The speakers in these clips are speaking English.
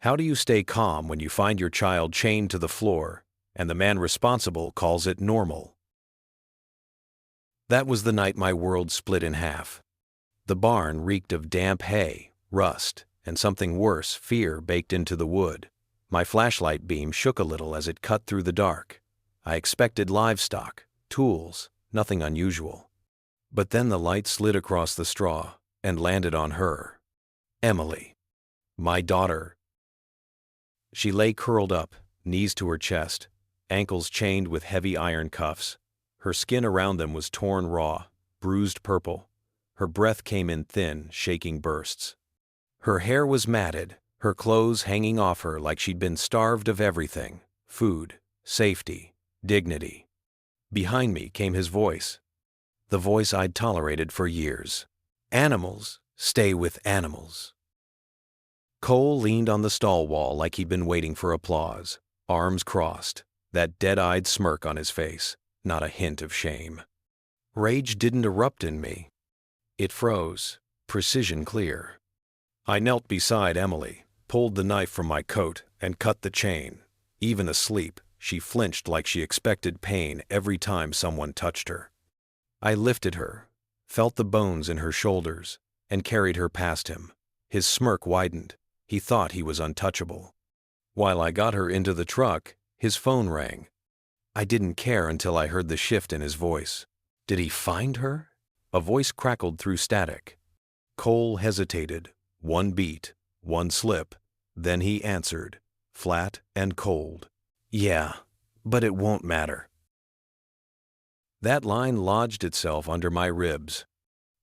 How do you stay calm when you find your child chained to the floor, and the man responsible calls it normal? That was the night my world split in half. The barn reeked of damp hay, rust, and something worse, fear baked into the wood. My flashlight beam shook a little as it cut through the dark. I expected livestock, tools, nothing unusual. But then the light slid across the straw and landed on her. Emily. My daughter. She lay curled up, knees to her chest, ankles chained with heavy iron cuffs. Her skin around them was torn raw, bruised purple. Her breath came in thin, shaking bursts. Her hair was matted, her clothes hanging off her like she'd been starved of everything: food, safety, dignity. Behind me came his voice, the voice I'd tolerated for years. Animals stay with animals. Cole leaned on the stall wall like he'd been waiting for applause, arms crossed, that dead-eyed smirk on his face, not a hint of shame. Rage didn't erupt in me. It froze, precision clear. I knelt beside Emily, pulled the knife from my coat, and cut the chain. Even asleep, she flinched like she expected pain every time someone touched her. I lifted her, felt the bones in her shoulders, and carried her past him. His smirk widened. He thought he was untouchable. While I got her into the truck, his phone rang. I didn't care until I heard the shift in his voice. Did he find her? A voice crackled through static. Cole hesitated. One beat, one slip. Then he answered, flat and cold. Yeah, but it won't matter. That line lodged itself under my ribs.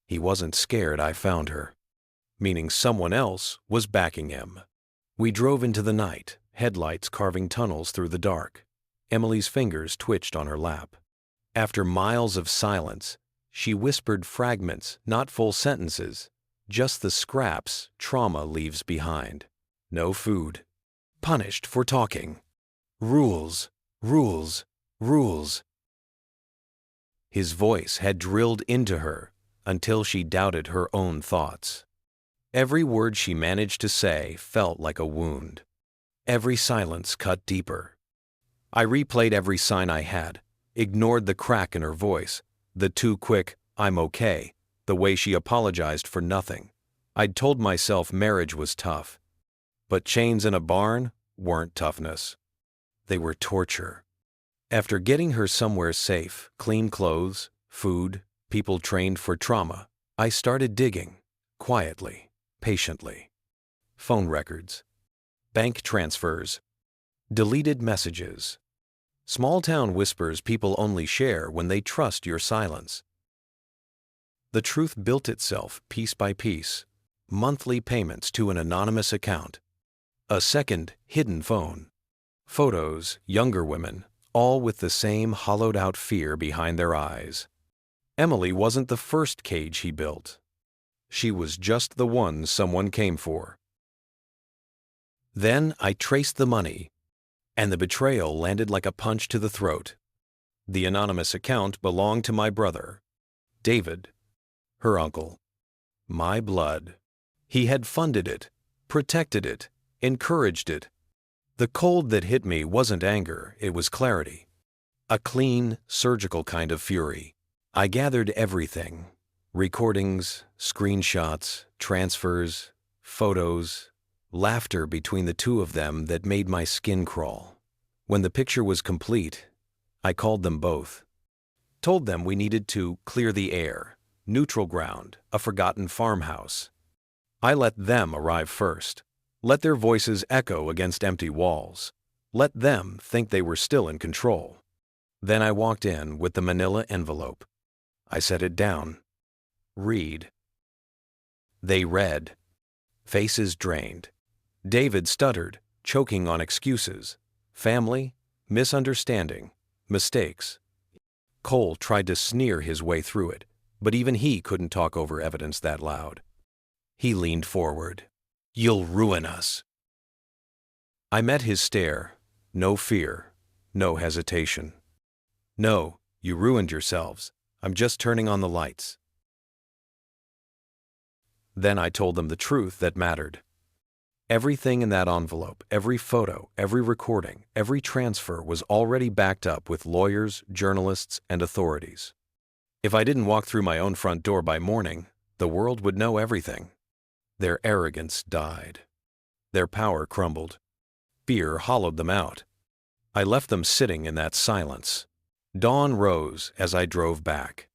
He wasn't scared I found her, meaning someone else was backing him. We drove into the night, headlights carving tunnels through the dark. Emily's fingers twitched on her lap. After miles of silence, she whispered fragments, not full sentences, just the scraps trauma leaves behind. No food. Punished for talking. Rules, rules, rules. His voice had drilled into her until she doubted her own thoughts. Every word she managed to say felt like a wound. Every silence cut deeper. I replayed every sign I had, ignored the crack in her voice, the too quick, "I'm okay," the way she apologized for nothing. I'd told myself marriage was tough. But chains in a barn weren't toughness. They were torture. After getting her somewhere safe, clean clothes, food, people trained for trauma, I started digging, quietly, patiently. Phone records, bank transfers, deleted messages. Small-town whispers people only share when they trust your silence. The truth built itself piece by piece. Monthly payments to an anonymous account. A second, hidden phone. Photos, younger women, all with the same hollowed-out fear behind their eyes. Emily wasn't the first cage he built. She was just the one someone came for. Then I traced the money, and the betrayal landed like a punch to the throat. The anonymous account belonged to my brother, David, her uncle. My blood. He had funded it, protected it, encouraged it. The cold that hit me wasn't anger, it was clarity. A clean, surgical kind of fury. I gathered everything. Recordings, screenshots, transfers, photos, laughter between the two of them that made my skin crawl. When the picture was complete, I called them both. Told them we needed to clear the air, neutral ground, a forgotten farmhouse. I let them arrive first. Let their voices echo against empty walls. Let them think they were still in control. Then I walked in with the manila envelope. I set it down. Read. They read. Faces drained. David stuttered, choking on excuses. Family, misunderstanding, mistakes. Cole tried to sneer his way through it, but even he couldn't talk over evidence that loud. He leaned forward. You'll ruin us. I met his stare. No fear, no hesitation. No, you ruined yourselves. I'm just turning on the lights. Then I told them the truth that mattered. Everything in that envelope, every photo, every recording, every transfer was already backed up with lawyers, journalists, and authorities. If I didn't walk through my own front door by morning, the world would know everything. Their arrogance died. Their power crumbled. Fear hollowed them out. I left them sitting in that silence. Dawn rose as I drove back.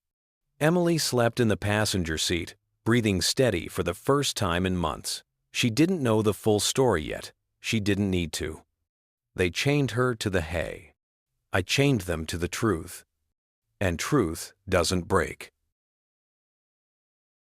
Emily slept in the passenger seat, breathing steady for the first time in months. She didn't know the full story yet. She didn't need to. They chained her to the hay. I chained them to the truth. And truth doesn't break.